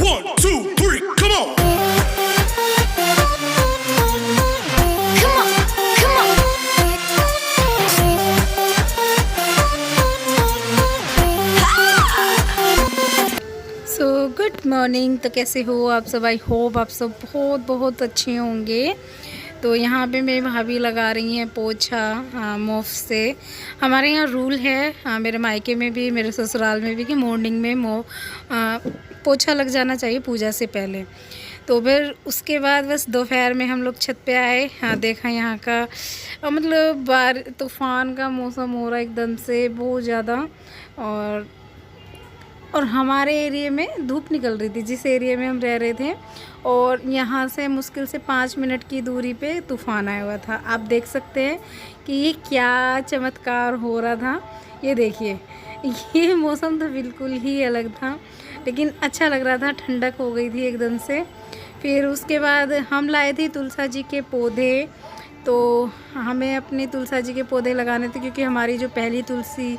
1, 2, 3, come on. Come on, come on. So good morning. तो कैसे हो आप सब? आई होप आप सब बहुत बहुत अच्छे होंगे। तो यहाँ पे मेरी भाभी लगा रही हैं पोछा मोफ से। हमारे यहाँ रूल है, मेरे मायके में भी मेरे ससुराल में भी, कि मॉर्निंग में पोछा लग जाना चाहिए पूजा से पहले। तो फिर उसके बाद बस दोपहर में हम लोग छत पे आए। देखा यहाँ का मतलब तूफ़ान का मौसम हो रहा है एकदम से बहुत ज़्यादा। और हमारे एरिया में धूप निकल रही थी, जिस एरिया में हम रह रहे थे, और यहाँ से मुश्किल से 5 मिनट की दूरी पे तूफ़ान आया हुआ था। आप देख सकते हैं कि ये क्या चमत्कार हो रहा था। ये देखिए, ये मौसम तो बिल्कुल ही अलग था, लेकिन अच्छा लग रहा था, ठंडक हो गई थी एकदम से। फिर उसके बाद हम लाए थे तुलसा जी के पौधे। तो हमें अपनी तुलसा जी के पौधे लगाने थे, क्योंकि हमारी जो पहली तुलसी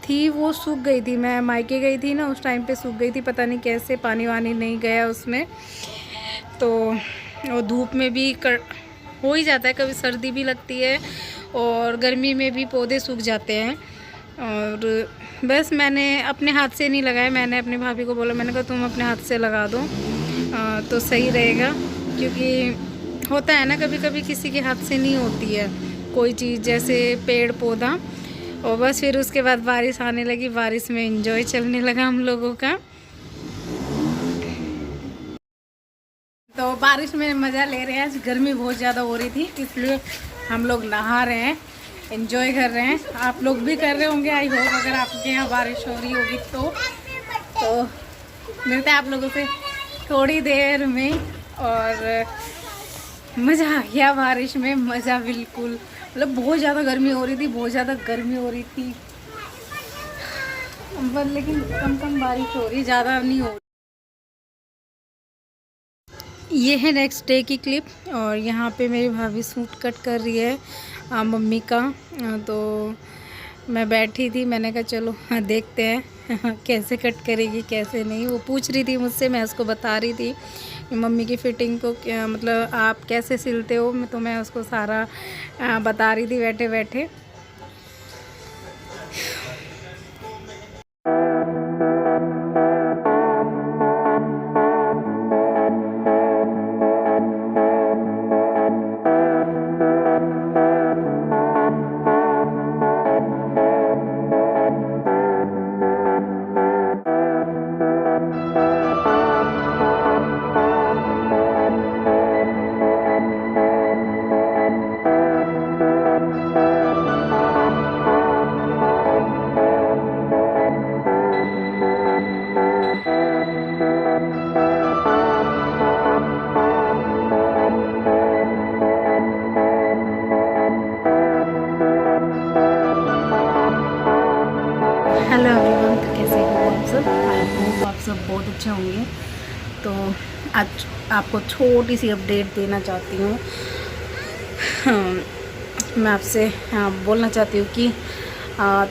थी वो सूख गई थी। मैं मायके गई थी ना, उस टाइम पे सूख गई थी, पता नहीं कैसे, पानी वानी नहीं गया उसमें। तो वो धूप में भी हो ही जाता है, कभी सर्दी भी लगती है और गर्मी में भी पौधे सूख जाते हैं। और बस मैंने अपने हाथ से नहीं लगाया, मैंने अपनी भाभी को बोला, मैंने कहा तुम अपने हाथ से लगा दो तो सही रहेगा। क्योंकि होता है ना, कभी कभी किसी के हाथ से नहीं होती है कोई चीज़, जैसे पेड़ पौधा। और बस फिर उसके बाद बारिश आने लगी, बारिश में एंजॉय चलने लगा हम लोगों का। तो बारिश में मज़ा ले रहे हैं। आज गर्मी बहुत ज़्यादा हो रही थी, इसलिए हम लोग नहा रहे हैं, एंजॉय कर रहे हैं। आप लोग भी कर रहे होंगे आई होप, अगर आपके यहाँ बारिश हो रही होगी तो मिलते हैं आप लोगों से थोड़ी देर में। और मज़ा आ गया बारिश में, मज़ा बिल्कुल, मतलब बहुत ज़्यादा गर्मी हो रही थी, बहुत ज़्यादा गर्मी हो रही थी, पर लेकिन कम कम बारिश हो रही, ज़्यादा नहीं हो रही। ये है नेक्स्ट डे की क्लिप, और यहाँ पे मेरी भाभी सूट कट कर रही है मम्मी का। तो मैं बैठी थी, मैंने कहा चलो देखते हैं कैसे कट करेगी कैसे नहीं। वो पूछ रही थी मुझसे, मैं उसको बता रही थी कि मम्मी की फ़िटिंग को क्या, मतलब आप कैसे सिलते हो, तो मैं उसको सारा बता रही थी बैठे बैठे। हेलो एवरीवन, तो कैसे हो आप सब? आई होप आप सब बहुत अच्छे होंगे। तो आज आपको छोटी सी अपडेट देना चाहती हूँ। मैं आपसे बोलना चाहती हूँ कि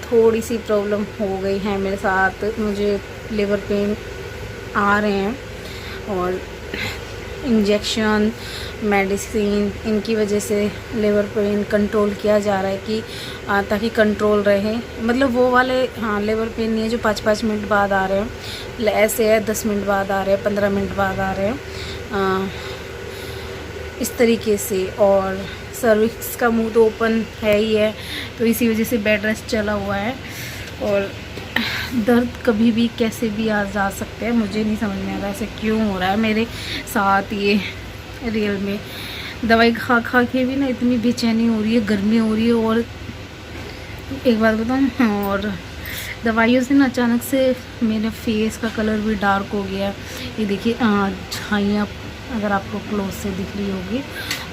थोड़ी सी प्रॉब्लम हो गई है मेरे साथ। मुझे लिवर पेन आ रहे हैं, और इंजेक्शन मेडिसिन इनकी वजह से लिवर पेन कंट्रोल किया जा रहा है, कि ताकि कंट्रोल रहे। मतलब वो वाले लिवर पेन नहीं है जो 5-5 मिनट बाद आ रहे हैं, ऐसे है 10 मिनट बाद आ रहे हैं, 15 मिनट बाद आ रहे हैं, इस तरीके से। और सर्विक्स का मुंह तो ओपन है ही है, तो इसी वजह से बेड रेस्ट चला हुआ है। और दर्द कभी भी कैसे भी आ जा सकते हैं, मुझे नहीं समझ में आ रहा ऐसे क्यों हो रहा है मेरे साथ। ये रियल में दवाई खा खा के भी ना इतनी बेचैनी हो रही है, गर्मी हो रही है। और एक बात बताऊँ, और दवाइयों से ना अचानक से मेरे फेस का कलर भी डार्क हो गया। ये देखिए झाइयाँ अगर आपको क्लोज से दिख रही होगी,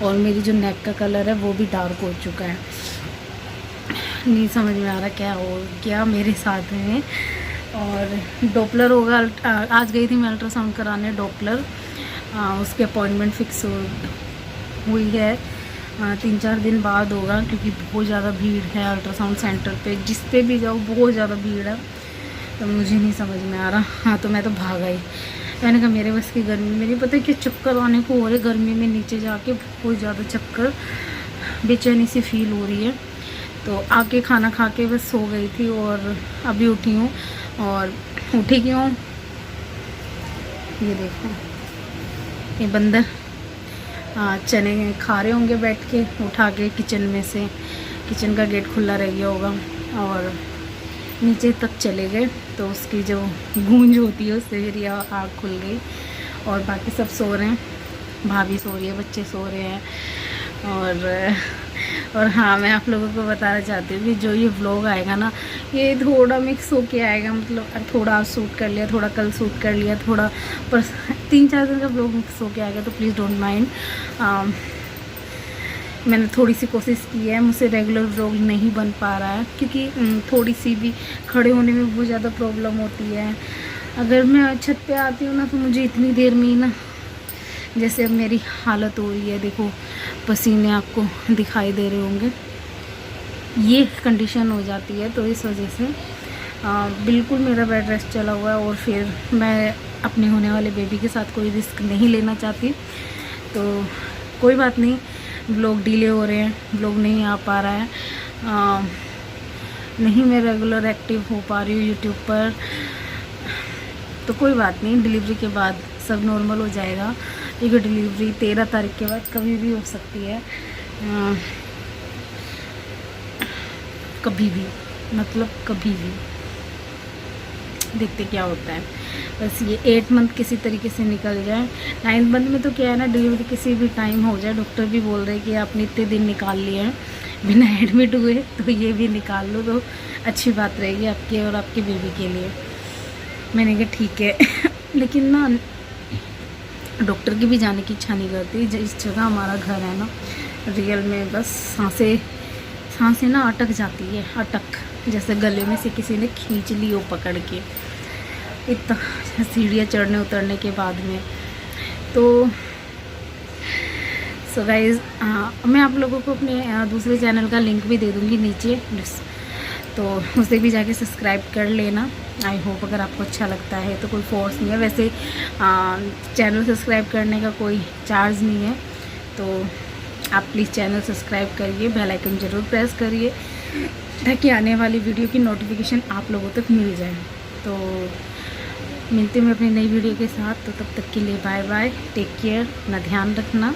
और मेरी जो नेक का कलर है वो भी डार्क हो चुका है। नहीं समझ में आ रहा क्या हो गया मेरे साथ में। और डॉपलर होगा, आज गई थी मैं अल्ट्रासाउंड कराने डॉपलर, उसकी अपॉइंटमेंट फिक्स हुई है। 3-4 दिन बाद होगा, क्योंकि बहुत ज़्यादा भीड़ है अल्ट्रासाउंड सेंटर पे, जिस पे भी जाओ बहुत ज़्यादा भीड़ है। तो मुझे नहीं समझ में आ रहा। तो मैं तो भाग आई, मैंने कहा मेरे बस की गर्मी में नहीं, पता है कि चक्कर आने को हो रहे गर्मी में, नीचे जाके बहुत ज़्यादा चक्कर, बेचैनी सी फील हो रही है। तो आके खाना खा के बस सो गई थी और अभी उठी हूँ। और उठी क्यों, ये देखो ये बंदर चने खा रहे होंगे बैठ के, उठा के किचन में से, किचन का गेट खुला रह गया होगा और नीचे तक चले गए, तो उसकी जो गूंज होती है उससे मेरी आँख खुल गई। और बाकी सब सो रहे हैं, भाभी सो रही है, बच्चे सो रहे हैं। और हाँ, मैं आप लोगों को बताना चाहती हूँ कि जो ये व्लॉग आएगा ना, ये थोड़ा मिक्स होके आएगा, मतलब थोड़ा आज शूट कर लिया, थोड़ा कल शूट कर लिया, थोड़ा पर 3-4 दिन का व्लॉग मिक्स होके आएगा, तो प्लीज़ डोंट माइंड। मैंने थोड़ी सी कोशिश की है, मुझसे रेगुलर व्लॉग नहीं बन पा रहा है क्योंकि थोड़ी सी भी खड़े होने में बहुत ज़्यादा प्रॉब्लम होती है। अगर मैं छत पे आती हूँ ना, तो मुझे इतनी देर में ही ना, जैसे अब मेरी हालत हो रही है, देखो पसीने आपको दिखाई दे रहे होंगे, ये कंडीशन हो जाती है। तो इस वजह से बिल्कुल मेरा बेड रेस्ट चला हुआ है और फिर मैं अपने होने वाले बेबी के साथ कोई रिस्क नहीं लेना चाहती। तो कोई बात नहीं, व्लॉग डिले हो रहे हैं, व्लॉग नहीं आ पा रहा है, नहीं मैं रेगुलर एक्टिव हो पा रही हूँ यूट्यूब पर, तो कोई बात नहीं, डिलीवरी के बाद सब नॉर्मल हो जाएगा। क्योंकि डिलीवरी 13 तारीख के बाद कभी भी हो सकती है, कभी भी, मतलब कभी भी, देखते क्या होता है। बस ये 8 मंथ किसी तरीके से निकल जाए। 9th मंथ में तो क्या है ना, डिलीवरी किसी भी टाइम हो जाए, डॉक्टर भी बोल रहे हैं कि आपने इतने दिन निकाल लिए हैं बिना एडमिट हुए, तो ये भी निकाल लो तो अच्छी बात रहेगी आपके और आपके बेबी के लिए। मैंने कहा ठीक है लेकिन ना डॉक्टर की भी जाने की इच्छा नहीं करती। इस जगह हमारा घर है ना, रियल में बस सांसें ना अटक जाती है, अटक, जैसे गले में से किसी ने खींच ली हो पकड़ के, इतना सीढ़ियाँ चढ़ने उतरने के बाद में। तो सो गाइज़, मैं आप लोगों को अपने दूसरे चैनल का लिंक भी दे दूँगी नीचे, तो उसे भी जाके सब्सक्राइब कर लेना। आई होप अगर आपको अच्छा लगता है तो, कोई फोर्स नहीं है वैसे, चैनल सब्सक्राइब करने का कोई चार्ज नहीं है, तो आप प्लीज़ चैनल सब्सक्राइब करिए, बेल आइकन ज़रूर प्रेस करिए ताकि आने वाली वीडियो की नोटिफिकेशन आप लोगों तक मिल जाए। तो मिलते हैं अपनी नई वीडियो के साथ, तो तब तक के लिए बाय बाय, टेक केयर, अपना ध्यान रखना।